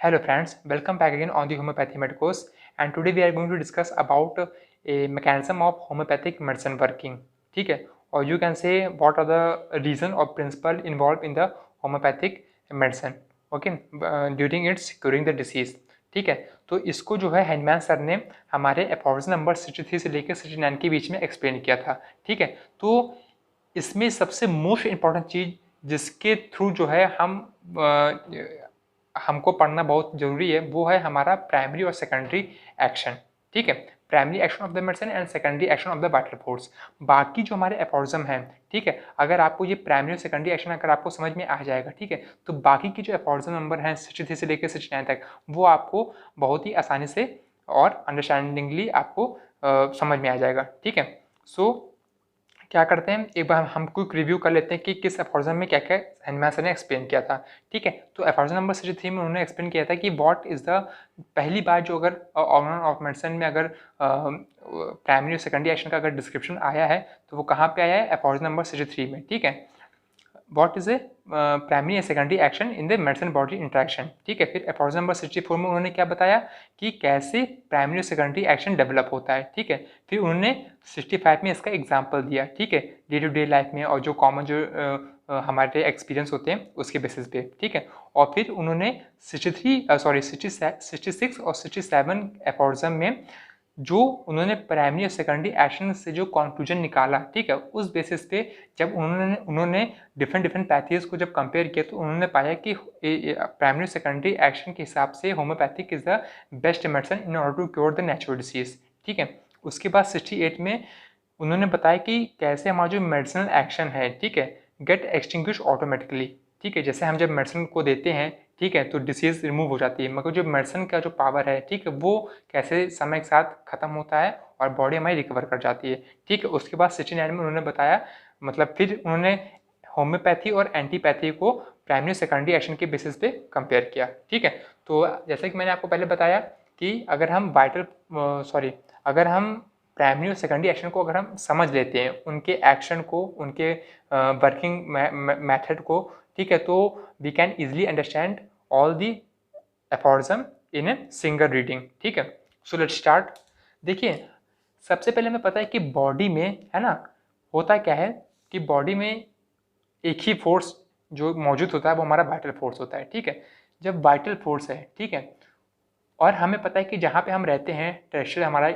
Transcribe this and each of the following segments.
Hello friends, welcome back again on the homeopathy med course, and today we are going to discuss about a mechanism of homeopathic medicine working. ठीक है, और you can say what are the reason or principle involved in the homeopathic medicine, okay, during its curing the disease. ठीक है, तो इसको जो है handman sir ने हमारे एफॉर्स नंबर 63 से लेकर 69 के बीच में एक्सप्लेन किया था. ठीक है, तो इसमें सबसे मोस्ट इम्पॉर्टेंट चीज़ जिसके थ्रू जो है हमको पढ़ना बहुत ज़रूरी है वो है हमारा प्राइमरी और सेकेंडरी एक्शन. ठीक है, primary action of the medicine and secondary action of the vital force. बाकी जो हमारे एफॉर्जम हैं, ठीक है, अगर आपको ये प्राइमरी और सेकेंडरी एक्शन अगर आपको समझ में आ जाएगा, ठीक है, तो बाकी की जो एफॉर्जम नंबर हैं 63 से लेकर 69 तक वो आपको बहुत ही आसानी से और अंडरस्टैंडिंगली आपको समझ में आ जाएगा. ठीक है, सो क्या करते हैं, एक बार हम क्विक रिव्यू कर लेते हैं कि किस एफॉर्जम में क्या क्या हैंडमैन सर ने एक्सप्लेन किया था. ठीक है, तो एफॉर्जम नंबर 63 में उन्होंने एक्सप्लेन किया था कि व्हाट इज़ द पहली बार जो अगर ऑर्गन ऑफ मेडिसिन में अगर प्राइमरी और सेकेंडरी एक्शन का अगर डिस्क्रिप्शन आया है तो वो कहाँ पे आया है, एफॉर्जम नंबर 63 में. ठीक है, what is a primary and secondary action in the medicine body interaction. ठीक है, फिर एफॉर्जम नंबर 64 में उन्होंने क्या बताया कि कैसे प्राइमरी और सेकेंडरी एक्शन डेवलप होता है. ठीक है, फिर उन्होंने 65 में इसका एग्जाम्पल दिया. ठीक है, डे टू डे लाइफ में और जो कॉमन जो हमारे एक्सपीरियंस होते हैं उसके बेसिस पे. ठीक है, और फिर उन्होंने 66 और 67 एफॉर्जम में जो उन्होंने प्राइमरी और सेकेंडरी एक्शन से जो कंक्लूजन निकाला, ठीक है, उस बेसिस पे जब उन्होंने डिफरेंट पैथीज को जब कंपेयर किया तो उन्होंने पाया कि प्राइमरी सेकेंडरी एक्शन के हिसाब से homeopathic is the best medicine in order to cure the natural disease. ठीक है, उसके बाद 68 में उन्होंने बताया कि कैसे हमारा जो मेडिसिनल एक्शन है, ठीक है, गेट एक्सटिंग्विश ऑटोमेटिकली. ठीक है, जैसे हम जब मेडिसिन को देते हैं, ठीक है, तो डिसीज़ रिमूव हो जाती है, मगर जो मेडिसिन का जो पावर है, ठीक है, वो कैसे समय के साथ ख़त्म होता है और बॉडी हमारी रिकवर कर जाती है. ठीक है, उसके बाद 69 में उन्होंने बताया, मतलब फिर उन्होंने होम्योपैथी और एंटीपैथी को प्राइमरी सेकेंडरी एक्शन के बेसिस पे कंपेयर किया. ठीक है, तो जैसे कि मैंने आपको पहले बताया कि अगर हम प्राइमरी और सेकेंडरी एक्शन को अगर हम समझ लेते हैं, उनके एक्शन को, उनके वर्किंग मेथड को, ठीक है, तो we can easily understand all the aphorism in a single reading. ठीक है, सो लेट्स स्टार्ट. देखिए, सबसे पहले हमें पता है कि बॉडी में, है ना, होता क्या है कि बॉडी में एक ही फोर्स जो मौजूद होता है वो हमारा वाइटल फोर्स होता है. ठीक है, जब वाइटल फोर्स है, ठीक है, और हमें पता है कि जहाँ पे हम रहते हैं टेरेस्ट्रियल हमारा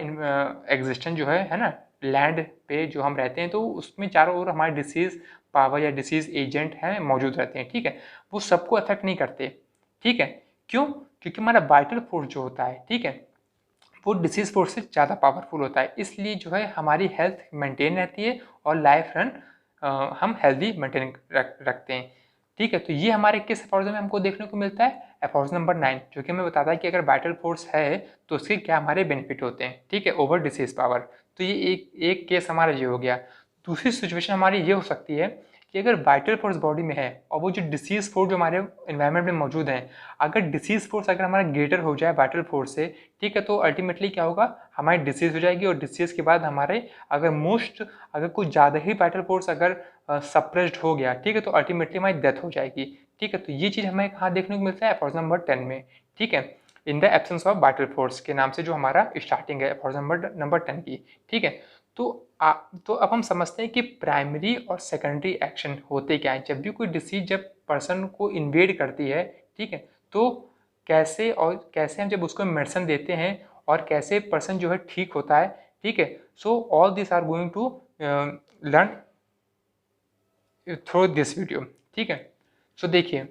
एग्जिस्टेंस जो है ना, लैंड पे जो हम रहते हैं, तो उसमें चारों ओर हमारे डिसीज़ पावर या डिसीज़ एजेंट हैं मौजूद रहते हैं. ठीक है, वो सबको अफेक्ट नहीं करते. ठीक है, क्यों? क्योंकि हमारा वाइटल फोर्स जो होता है, ठीक है, वो डिसीज़ फोर्स से ज़्यादा पावरफुल होता है. इसलिए जो है हमारी हेल्थ मेंटेन रहती है और लाइफ रन हम हेल्दी मेंटेन रखते हैं. ठीक है, तो ये हमारे किस एफॉर्जम में हमको देखने को मिलता है, एफॉर्जम नंबर 9, जो कि हमें बताता है कि अगर वाइटल फोर्स है तो उसके क्या हमारे बेनिफिट होते हैं. ठीक है, ओवर डिसीज पावर. तो ये एक केस हमारा ये हो गया. दूसरी सिचुएशन हमारी ये हो सकती है कि अगर वाइटल फोर्स बॉडी में है और वो जो डिसीज फोर्स जो हमारे इन्वायरमेंट में मौजूद है, अगर डिसीज फोर्स अगर हमारा ग्रेटर हो जाए वाइटल फोर्स से, ठीक है, तो अल्टीमेटली क्या होगा, हमारी डिसीज हो जाएगी और डिसीज के बाद हमारे अगर कुछ ज़्यादा ही वाइटल फोर्स अगर सप्रेस्ड हो गया, ठीक है, तो अल्टीमेटली हमारी डेथ हो जाएगी. ठीक है, तो ये चीज़ हमें कहाँ देखने को मिलता है, एफॉर्जम नंबर 10 में. ठीक है, in the absence of vital force के नाम से जो हमारा स्टार्टिंग है एफॉर्जम नंबर 10 की. ठीक है, तो अब हम समझते हैं कि प्राइमरी और सेकेंडरी एक्शन होते क्या है. जब भी कोई डिसीज जब पर्सन को इन्वेड करती है, ठीक है, तो कैसे हम जब उसको मेडिसिन देते हैं और कैसे पर्सन जो है ठीक होता है. ठीक है, so all this are going to learn through this video. ठीक है, सो देखिए,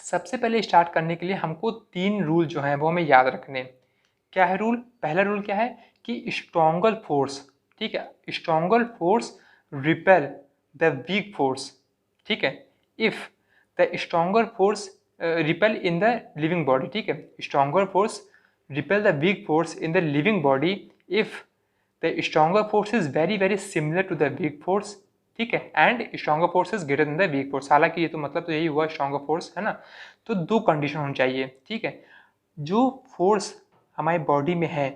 सबसे पहले स्टार्ट करने के लिए हमको 3 रूल जो हैं वो हमें याद रखने. क्या है रूल? पहला रूल क्या है कि स्ट्रॉन्गर फोर्स, ठीक है, stronger force repel the weak force. ठीक है, if the stronger force repel in the living body. ठीक है, stronger force repel the weak force in the living body if the stronger force is very very similar to the weak force. ठीक है, and stronger force is greater than the weak force. हालांकि ये तो मतलब तो यही हुआ stronger force, है ना. तो 2 कंडीशन होनी चाहिए. ठीक है, जो फोर्स हमारी बॉडी में है,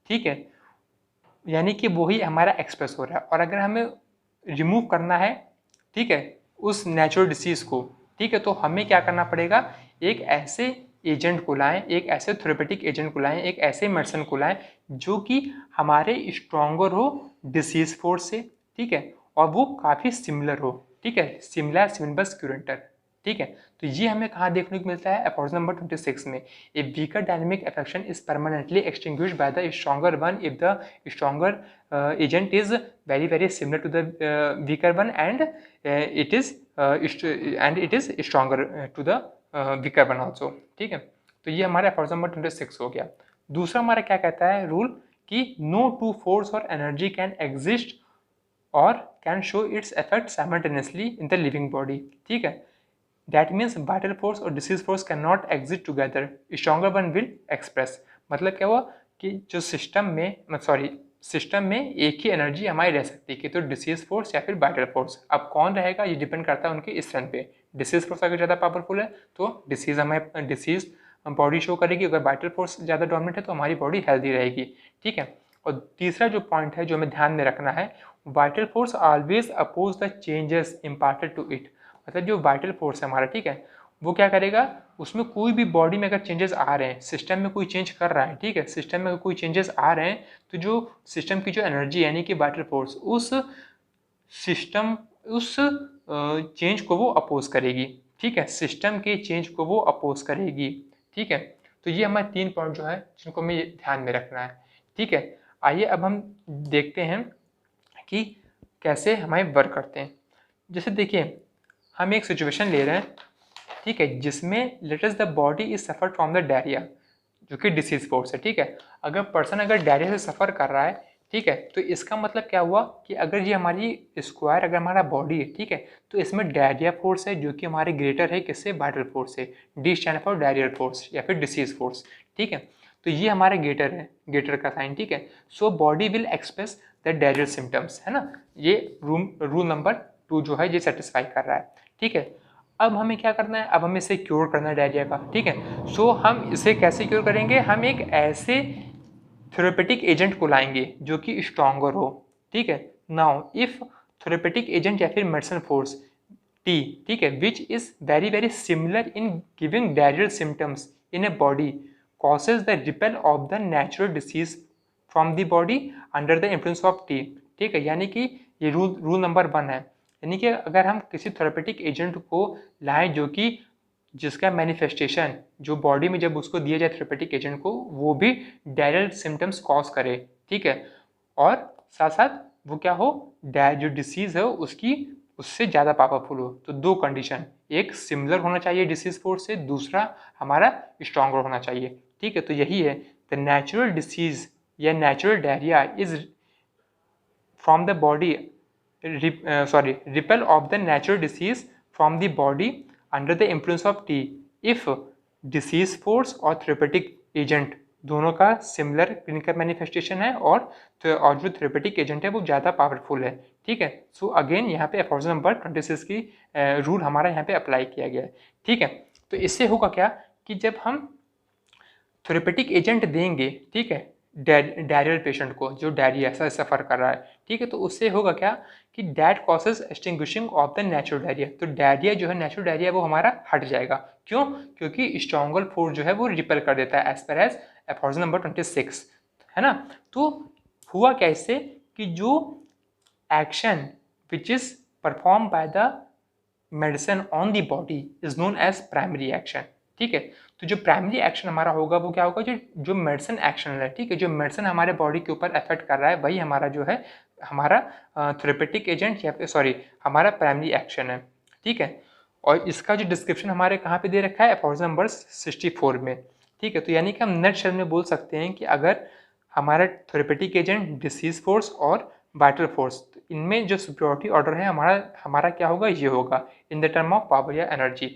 ठीक है, यानी कि वही हमारा एक्सप्रेस हो रहा है, और अगर हमें रिमूव करना है, ठीक है, उस नेचुरल डिसीज़ को, ठीक है, तो हमें क्या करना पड़ेगा, एक ऐसे एजेंट को लाएं, एक ऐसे थेरेपेटिक एजेंट को लाएं, एक ऐसे मेडिसिन को लाएं जो कि हमारे स्ट्रॉन्गर हो डिसीज फोर्स से, ठीक है, और वो काफ़ी सिमिलर हो, ठीक है, सिमिलर सिमिलबस क्यूरेंटर, ठीक है। तो ये हमें कहाँ देखने को मिलता है, एफर्ट नंबर 26 में, a weaker dynamic affection is permanently extinguished by the stronger one if the stronger agent is very very similar to the weaker one and it is stronger to the weaker one also, ठीक है। तो ये हमारा effort number 26 हो गया। दूसरा हमारा क्या कहता है रूल कि नो टू फोर्स और एनर्जी कैन एग्जिस्ट और can show its effect simultaneously in the living body, ठीक है। दैट मीन्स वाइटल फोर्स और disease force can not exist together, stronger one will express. मतलब क्या हुआ कि जो सिस्टम में एक ही एनर्जी हमारी रह सकती है कि तो डिसीज फोर्स या फिर वाइटल फोर्स। अब कौन रहेगा ये डिपेंड करता है उनके स्ट्रेंथ पे। डिसीज फोर्स अगर ज़्यादा पावरफुल है तो डिसीज बॉडी शो करेगी, अगर वाइटल फोर्स ज़्यादा डोमिनेट है तो हमारी बॉडी हेल्दी रहेगी, ठीक है। और तीसरा जो पॉइंट है जो हमें ध्यान में रखना है, vital force always oppose the changes imparted to it. मतलब जो वाइटल फोर्स है हमारा, ठीक है, वो क्या करेगा, उसमें कोई भी बॉडी में अगर चेंजेस आ रहे हैं, सिस्टम में कोई चेंज कर रहा है, ठीक है, सिस्टम में कोई चेंजेस आ रहे हैं तो जो सिस्टम की जो एनर्जी यानी कि वाइटल फोर्स उस चेंज को वो अपोज करेगी, ठीक है, सिस्टम के चेंज को वो अपोज करेगी, ठीक है। तो ये हमारे 3 पॉइंट जो है जिनको हमें ध्यान में रखना है, ठीक है। आइए अब हम देखते हैं कि कैसे हमारे वर्क करते हैं। जैसे देखिए हम एक सिचुएशन ले रहे हैं, ठीक है, जिसमें let us the body is suffer from the diarrhoea जो कि डिसीज फोर्स है, ठीक है। अगर पर्सन अगर डायरिया से सफ़र कर रहा है, ठीक है, तो इसका मतलब क्या हुआ कि अगर ये हमारी स्क्वायर अगर हमारा बॉडी है, ठीक है, तो इसमें डायरिया फोर्स है जो कि हमारे ग्रेटर है किससे, वाइटल फोर्स से। D stand for diarrhoeal force या फिर डिसीज फोर्स, ठीक है। तो ये हमारा गेटर है, गेटर का साइन, ठीक है। So body will express the diarrhoeal symptoms, है ना। ये रूल नंबर 2 जो है ये सेटिस्फाई कर रहा है, ठीक है। अब हमें क्या करना है, अब हमें इसे क्योर करना है डायरिया का, ठीक है। सो हम इसे कैसे क्योर करेंगे, हम एक ऐसे थेरेपेटिक एजेंट को लाएंगे जो कि स्ट्रॉन्गर हो, ठीक है। नाउ इफ थेरेपेटिक एजेंट या फिर मेडिसिन फोर्स टी, ठीक है, which is very very similar in giving diarrhoeal symptoms in a body causes the repel of the natural disease from the body under the influence of T, ठीक है। यानी कि ये rule number 1 है, यानी कि अगर हम किसी थेरेपेटिक एजेंट को लाएं जो कि जिसका मैनिफेस्टेशन जो बॉडी में जब उसको दिया जाए थेरेपेटिक एजेंट को वो भी डायरियल सिम्टम्स कॉज करे, ठीक है, और साथ साथ वो क्या हो, जो डिसीज़ है उसकी उससे ज़्यादा पावरफुल हो। तो 2 कंडीशन, एक सिमिलर होना चाहिए डिसीज फोर्स से, दूसरा हमारा स्ट्रॉन्गर होना चाहिए, ठीक है। तो यही है द नेचुरल डिसीज या natural diarrhoea is from the body repel of the natural disease from the body under the influence of T if disease force और थेरेपेटिक एजेंट दोनों का सिमिलर क्लिनिकल मैनिफेस्टेशन है और जो थेरेपेटिक एजेंट है वो ज़्यादा पावरफुल है, ठीक है। सो अगेन यहाँ पे एफर्ट नंबर 26 की रूल हमारा यहाँ पे अप्लाई किया गया है, ठीक है। तो इससे होगा क्या कि जब हम थेरेपेटिक एजेंट देंगे, ठीक है, डायरियल पेशेंट को जो डायरिया से सफ़र कर रहा है, ठीक है, तो उससे होगा क्या कि that causes extinguishing of the natural diarrhoea. तो डायरिया जो है नेचुरल डायरिया वो हमारा हट जाएगा, क्यों, क्योंकि स्ट्रॉन्गर फोर्स जो है वो रिपेल कर देता है as per as effort number 26, है ना। तो हुआ क्या इससे कि जो action which is perform by the medicine on the body is known as primary action, ठीक है। तो जो प्राइमरी एक्शन हमारा होगा वो क्या होगा, जो मेडिसिन एक्शन है, ठीक है, जो मेडिसिन हमारे बॉडी के ऊपर इफेक्ट कर रहा है वही हमारा जो है हमारा थेरेपेटिक एजेंट या फिर हमारा प्राइमरी एक्शन है, ठीक है। और इसका जो डिस्क्रिप्शन हमारे कहाँ पे दे रखा है, एफर्ट नंबर 64 में, ठीक है। तो यानी कि हम नटशेल में बोल सकते हैं कि अगर हमारा थेरेपेटिक एजेंट, डिसीज फोर्स और वाइटल फोर्स, इनमें जो सुपीरियरिटी ऑर्डर है हमारा क्या होगा, ये होगा in the term of power या एनर्जी।